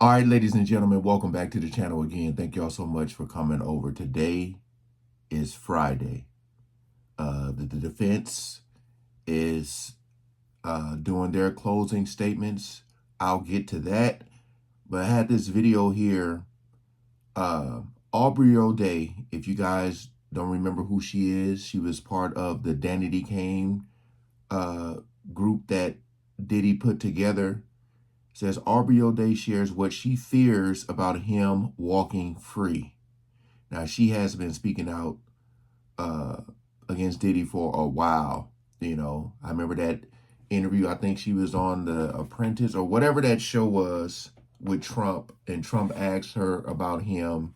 All right, ladies and gentlemen, welcome back to the channel again. Thank y'all so much for coming over. Today is Friday. The defense is doing their closing statements. I'll get to that. But I had this video here. Aubrey O'Day, if you guys don't remember who she is, she was part of the Diddy Kane group that Diddy put together. Says Aubrey O'Day shares what she fears about him walking free. Now, she has been speaking out against Diddy for a while. You know, I remember that interview. I think she was on The Apprentice or whatever that show was with Trump. And Trump asked her about him,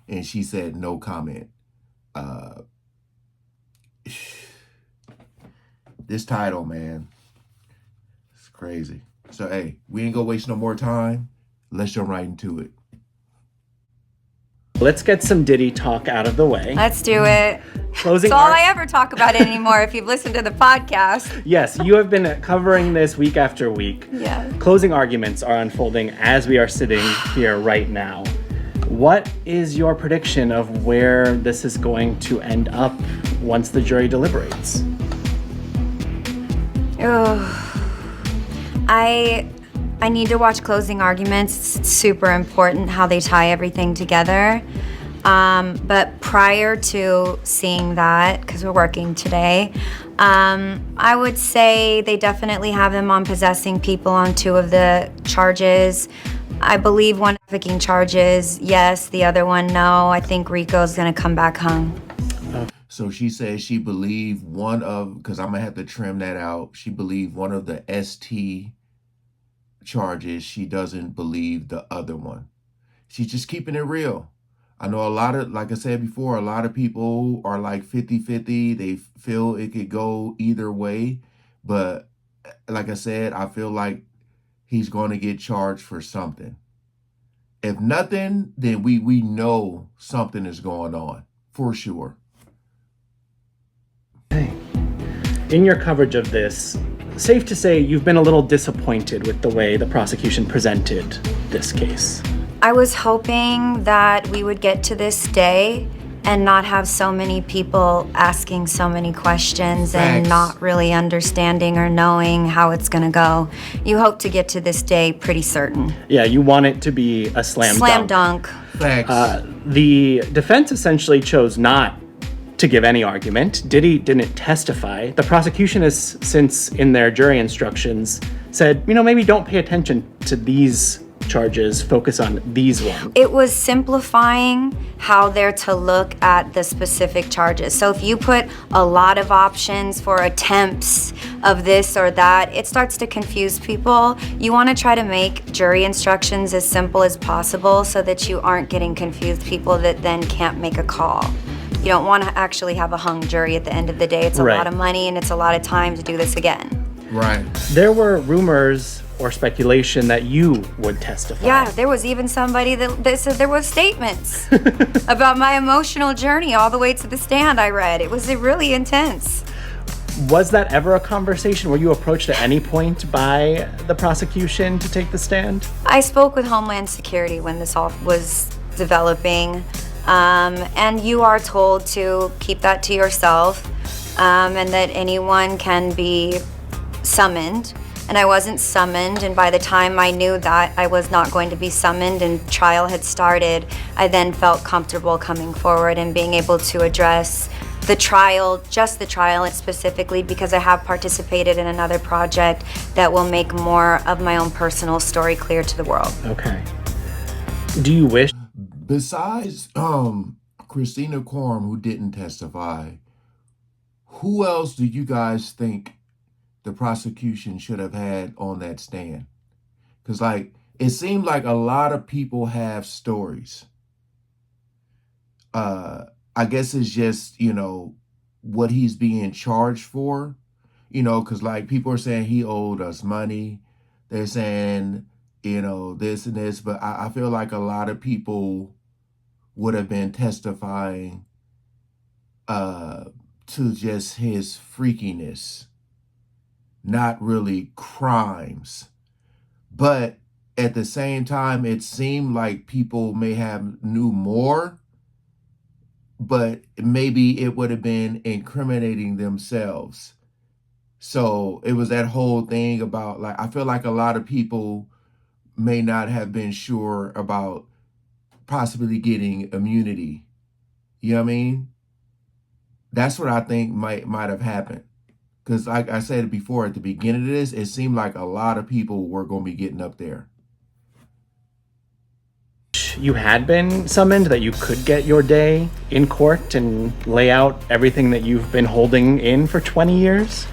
and she said no comment. This title, man, it's crazy. So, hey, we ain't gonna waste no more time. Let's jump right into it. Let's get some Diddy talk out of the way. Let's do it. Closing That's all I ever talk about anymore if you've listened to the podcast. Yes, you have been covering this week after week. Yeah. Closing arguments are unfolding as we are sitting here right now. What is your prediction of where this is going to end up once the jury deliberates? Oh, I need to watch closing arguments. It's super important how they tie everything together. But prior to seeing that, because we're working today, I would say they definitely have him on possessing people on 2 of the charges. I believe one trafficking charges, yes. The other one, no. I think Rico's gonna come back hung. So she says she believed one of, because I'm going to have to trim that out. She believed one of the ST charges. She doesn't believe the other one. She's just keeping it real. I know a lot of, like I said before, a lot of people are like 50-50. They feel it could go either way. But like I said, I feel like he's going to get charged for something. If nothing, then we know something is going on for sure. In your coverage of this, safe to say you've been a little disappointed with the way the prosecution presented this case. I was hoping that we would get to this day and not have so many people asking so many questions and not really understanding or knowing how it's gonna go. You hope to get to this day pretty certain. Yeah, you want it to be a slam dunk. Facts. The defense essentially chose not to give any argument. Diddy didn't testify. The prosecution has since, in their jury instructions, said, maybe don't pay attention to these charges, focus on these ones. It was simplifying how they're to look at the specific charges. So if you put a lot of options for attempts of this or that, it starts to confuse people. You want to try to make jury instructions as simple as possible so that you aren't getting confused people that then can't make a call. You don't want to actually have a hung jury at the end of the day. It's a lot of money and it's a lot of time to do this again. Right. There were rumors or speculation that you would testify. Yeah, there was even somebody that said there was statements about my emotional journey all the way to the stand I read. It was really intense. Was that ever a conversation? Were you approached at any point by the prosecution to take the stand? I spoke with Homeland Security when this all was developing. And you are told to keep that to yourself, and that anyone can be summoned. And I wasn't summoned, and by the time I knew that I was not going to be summoned and trial had started, I then felt comfortable coming forward and being able to address the trial, just the trial, and specifically because I have participated in another project that will make more of my own personal story clear to the world. Okay. Do you wish? Besides Christina Quorum, who didn't testify, who else do you guys think the prosecution should have had on that stand? Because, like, it seemed like a lot of people have stories. I guess it's just, what he's being charged for, because, like, people are saying he owed us money. They're saying, this and this, but I feel like a lot of people would have been testifying to just his freakiness, not really crimes. But at the same time, it seemed like people may have knew more, but maybe it would have been incriminating themselves. So it was that whole thing about, like, I feel like a lot of people may not have been sure about possibly getting immunity. You know what I mean? That's what I think might have happened. Because like I said before, at the beginning of this, it seemed like a lot of people were going to be getting up there. You had been summoned, that you could get your day in court and lay out everything that you've been holding in for 20 years?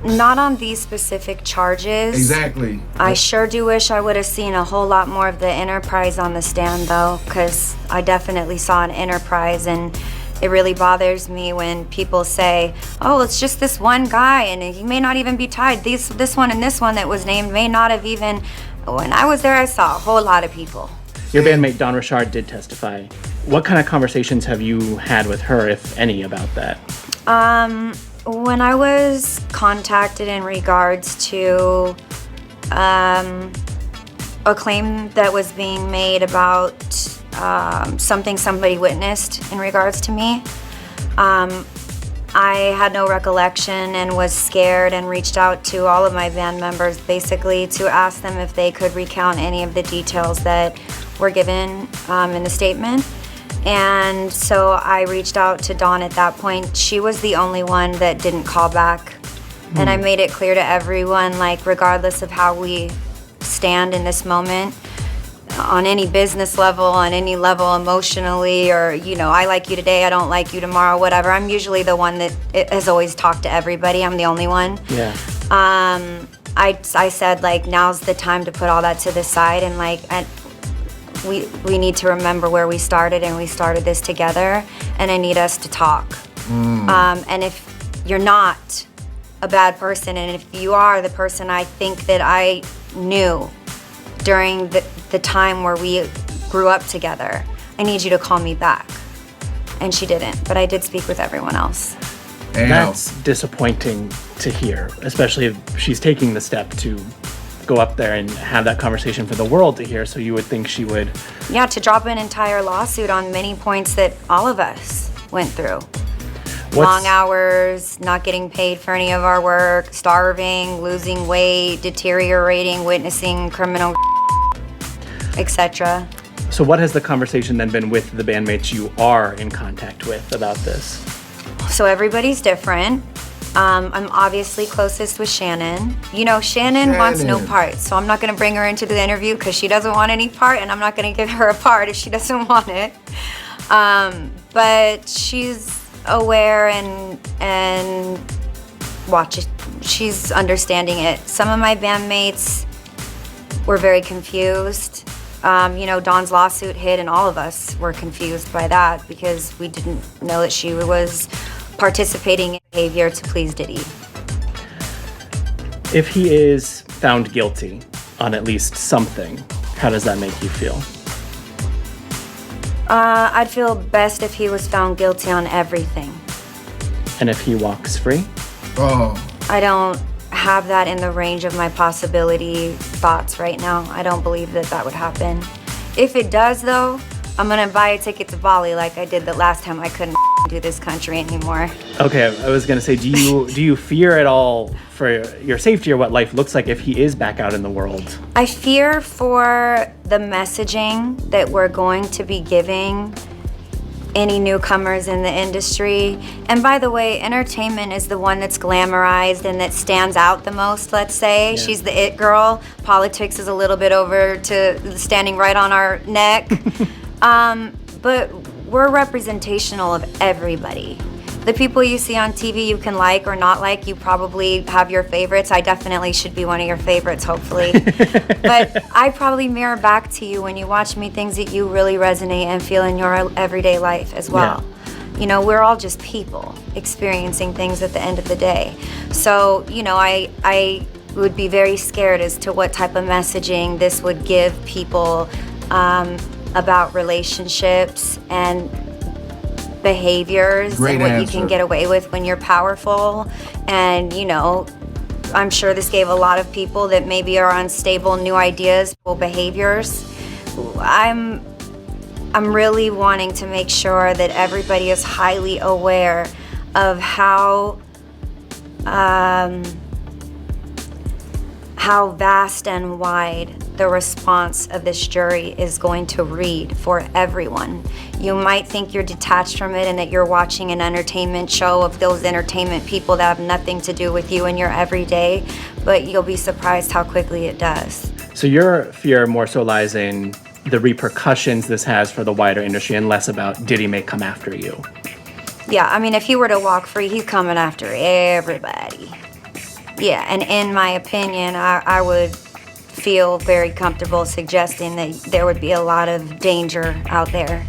Not on these specific charges. Exactly. I sure do wish I would have seen a whole lot more of the enterprise on the stand, though, because I definitely saw an enterprise, and it really bothers me when people say, oh, it's just this one guy, and he may not even be tied. This one and this one that was named may not have even... When I was there, I saw a whole lot of people. Your bandmate, Dawn Richard, did testify. What kind of conversations have you had with her, if any, about that? When I was contacted in regards to a claim that was being made about something somebody witnessed in regards to me, I had no recollection and was scared and reached out to all of my band members basically to ask them if they could recount any of the details that were given in the statement. And so I reached out to Dawn at that point. She was the only one that didn't call back. And I made it clear to everyone, like, regardless of how we stand in this moment, on any business level, on any level emotionally, or, you know, I like you today, I don't like you tomorrow, whatever. I'm usually the one that has always talked to everybody. I'm the only one. Yeah. I said, like, now's the time to put all that to the side, and, like, we need to remember where we started, and we started this together, and I need us to talk. And if you're not a bad person, and if you are the person I think that I knew during the time where we grew up together, I need you to call me back. And she didn't, but I did speak with everyone else. That's disappointing to hear, especially if she's taking the step to go up there and have that conversation for the world to hear, so you would think she would... Yeah, to drop an entire lawsuit on many points that all of us went through. Long hours, not getting paid for any of our work, starving, losing weight, deteriorating, witnessing criminal etc. So what has the conversation then been with the bandmates you are in contact with about this? So everybody's different. I'm obviously closest with Shannon. You know, Shannon wants no part, so I'm not going to bring her into the interview because she doesn't want any part, and I'm not going to give her a part if she doesn't want it. But she's aware and she's understanding it. Some of my bandmates were very confused. You know, Dawn's lawsuit hit, and all of us were confused by that because we didn't know that she was participating in behavior to please Diddy. If he is found guilty on at least something, how does that make you feel? I'd feel best if he was found guilty on everything. And if he walks free? Oh. I don't have that in the range of my possibility thoughts right now. I don't believe that would happen. If it does, though, I'm gonna buy a ticket to Bali like I did the last time I couldn't do this country anymore. Okay, I was gonna say, do you fear at all for your safety or what life looks like if he is back out in the world? I fear for the messaging that we're going to be giving any newcomers in the industry. And by the way, entertainment is the one that's glamorized and that stands out the most, let's say. Yeah. She's the it girl. Politics is a little bit over to standing right on our neck. But we're representational of everybody. The people you see on TV you can like or not like, you probably have your favorites. I definitely should be one of your favorites, hopefully. But I probably mirror back to you when you watch me things that you really resonate and feel in your everyday life as well. Yeah. You know, we're all just people experiencing things at the end of the day. So, you know, I would be very scared as to what type of messaging this would give people about relationships and behaviors. Great and what answer. You can get away with when you're powerful, and you know, I'm sure this gave a lot of people that maybe are unstable new ideas, behaviors. I'm really wanting to make sure that everybody is highly aware of how vast and wide the response of this jury is going to read for everyone. You might think you're detached from it and that you're watching an entertainment show of those entertainment people that have nothing to do with you in your everyday, but you'll be surprised how quickly it does. So your fear more so lies in the repercussions this has for the wider industry and less about Diddy may come after you. Yeah, I mean, if he were to walk free, he's coming after everybody. Yeah, and in my opinion, I would feel very comfortable suggesting that there would be a lot of danger out there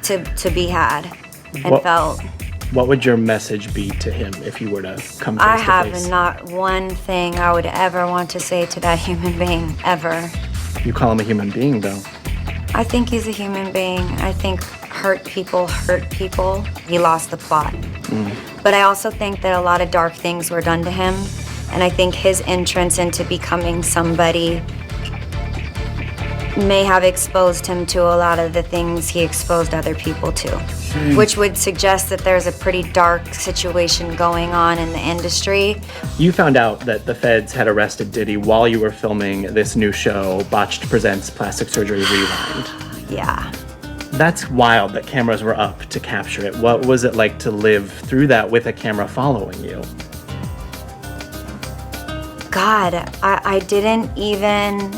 to be had and felt. What would your message be to him if you were to come face I to have face? not one thing I would ever want to say to that human being, ever. You call him a human being, though. I think he's a human being. I think hurt people. He lost the plot. But I also think that a lot of dark things were done to him. And I think his entrance into becoming somebody may have exposed him to a lot of the things he exposed other people to, which would suggest that there's a pretty dark situation going on in the industry. You found out that the feds had arrested Diddy while you were filming this new show, Botched Presents Plastic Surgery Rewind. Yeah. That's wild that cameras were up to capture it. What was it like to live through that with a camera following you? God, I didn't even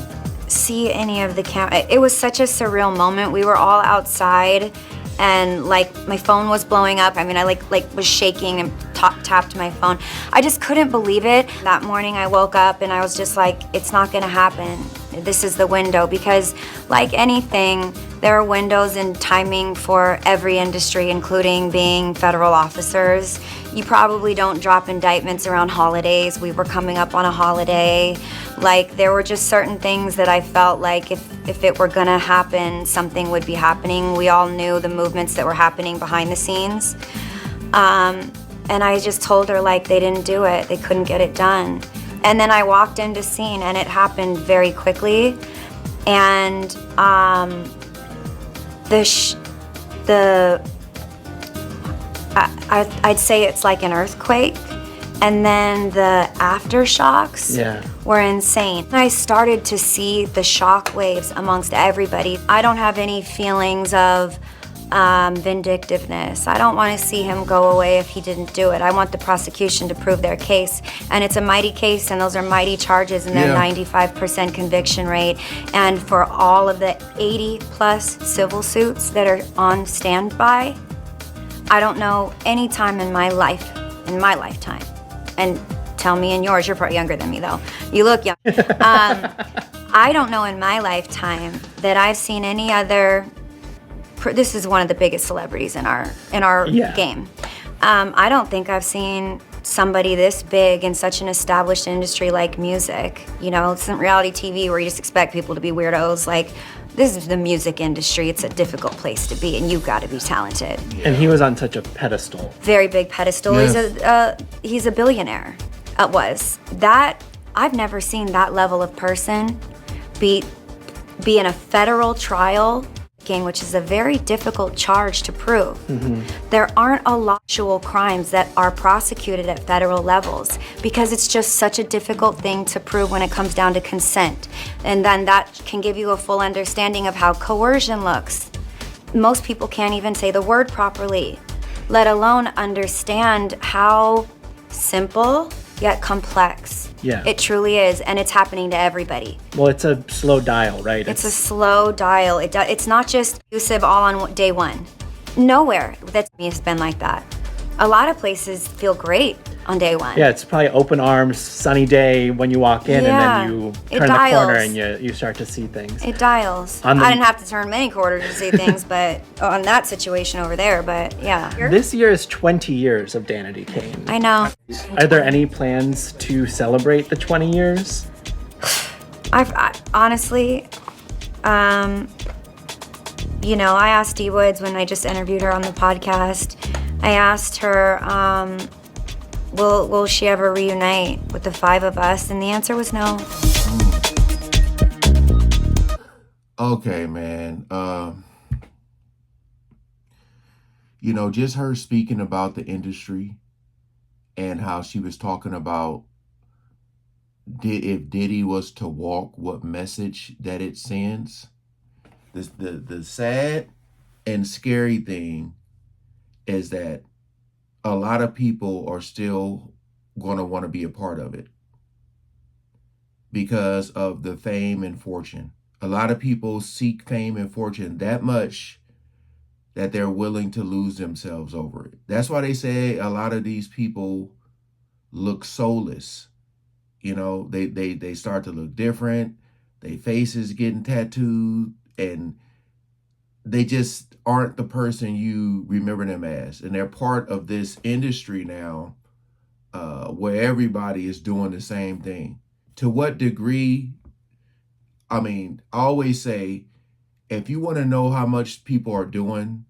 see any of the camera. It was such a surreal moment. We were all outside and like my phone was blowing up. I mean, I like was shaking and tapped my phone. I just couldn't believe it. That morning I woke up and I was just like, it's not gonna happen. This is the window, because like anything, there are windows and timing for every industry, including being federal officers. You probably don't drop indictments around holidays. We were coming up on a holiday. Like, there were just certain things that I felt like if it were gonna happen, something would be happening. We all knew the movements that were happening behind the scenes. And I just told her, like, they didn't do it. They couldn't get it done. And then I walked into scene and it happened very quickly. And I'd say it's like an earthquake, and then the aftershocks were insane. I started to see the shock waves amongst everybody. I don't have any feelings of vindictiveness. I don't want to see him go away if he didn't do it. I want the prosecution to prove their case, and it's a mighty case, and those are mighty charges, and they're 95% conviction rate. And for all of the 80 plus civil suits that are on standby, I don't know any time in my lifetime, and tell me in yours, you're probably younger than me though. You look young. I don't know in my lifetime that I've seen any other. This is one of the biggest celebrities in our game. I don't think I've seen somebody this big in such an established industry like music. You know, it's not reality TV where you just expect people to be weirdos. Like, this is the music industry. It's a difficult place to be, and you've got to be talented. And he was on such a pedestal. Very big pedestal. Yes. He's a billionaire. I've never seen that level of person be in a federal trial, which is a very difficult charge to prove. There aren't a lot of actual crimes that are prosecuted at federal levels because it's just such a difficult thing to prove when it comes down to consent. And then that can give you a full understanding of how coercion looks. Most people can't even say the word properly, let alone understand how simple yet complex it truly is, and it's happening to everybody. Well, it's a slow dial, right? It's a slow dial. It's not just abusive all on day one. Nowhere that's has been like that. A lot of places feel great on day one. Yeah, it's probably open arms, sunny day when you walk in, and then you turn the corner and you start to see things. It dials. I didn't have to turn many quarters to see things, but on that situation over there, but yeah. This year is 20 years of Danity Kane. I know. Are there any plans to celebrate the 20 years? I honestly, you know, I asked Dee Woods when I just interviewed her on the podcast, I asked her, will she ever reunite with the 5 of us? And the answer was no. Okay, man. You know, just her speaking about the industry and how she was talking about if Diddy was to walk, what message that it sends. The sad and scary thing is that a lot of people are still going to want to be a part of it because of the fame and fortune. A lot of people seek fame and fortune that much that they're willing to lose themselves over it. That's why they say a lot of these people look soulless. You know, they start to look different. Their faces getting tattooed, and they just aren't the person you remember them as. And they're part of this industry now where everybody is doing the same thing. To what degree? I mean, I always say, if you want to know how much people are doing,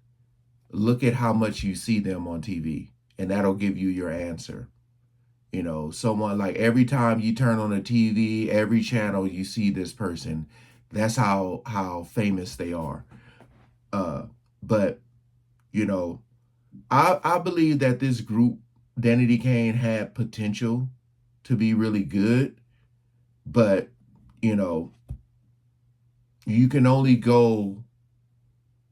look at how much you see them on TV, and that'll give you your answer. You know, someone like every time you turn on the TV, every channel you see this person, that's how famous they are. But you know, I believe that this group, Danity Kane, had potential to be really good, but you know, you can only go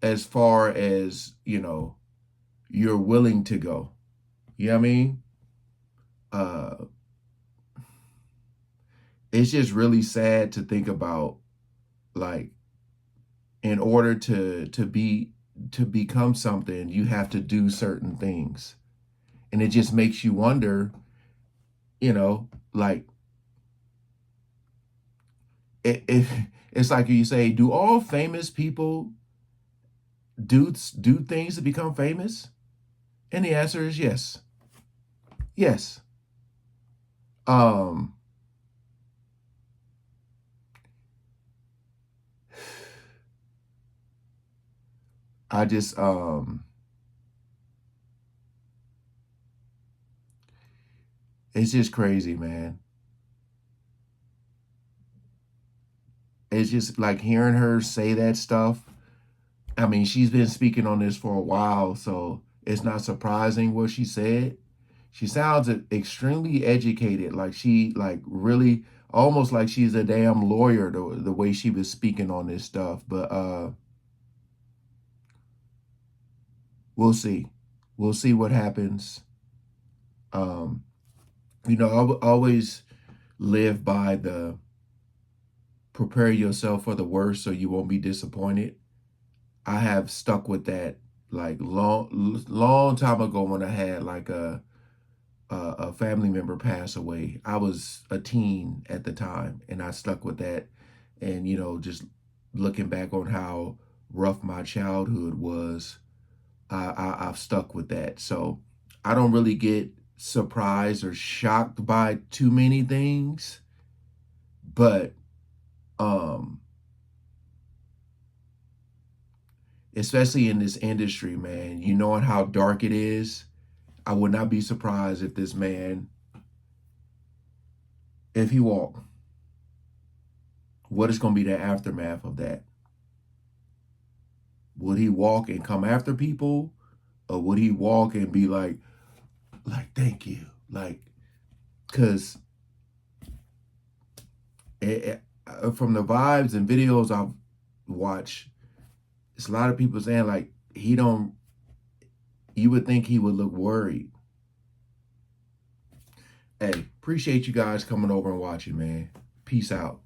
as far as, you know, you're willing to go. You know what I mean? It's just really sad to think about, like, in order to become something, you have to do certain things. And it just makes you wonder, you know, like, it's like you say, do all famous people do things to become famous? And the answer is yes. Yes. I just it's just crazy, man. It's just like hearing her say that stuff. I mean, she's been speaking on this for a while, so it's not surprising what she said. She sounds extremely educated, like she like really almost like she's a damn lawyer the way she was speaking on this stuff. But we'll see. We'll see what happens. You know, I always live by the prepare yourself for the worst so you won't be disappointed. I have stuck with that like long time ago when I had like a family member pass away. I was a teen at the time, and I stuck with that. And you know, just looking back on how rough my childhood was, I've stuck with that. So I don't really get surprised or shocked by too many things, but especially in this industry, man, you knowing how dark it is, I would not be surprised if this man, if he walked, what is going to be the aftermath of that? Would he walk and come after people, or would he walk and be like, thank you, like, because from the vibes and videos I've watched, it's a lot of people saying like you would think he would look worried. Hey, appreciate you guys coming over and watching, man. Peace out.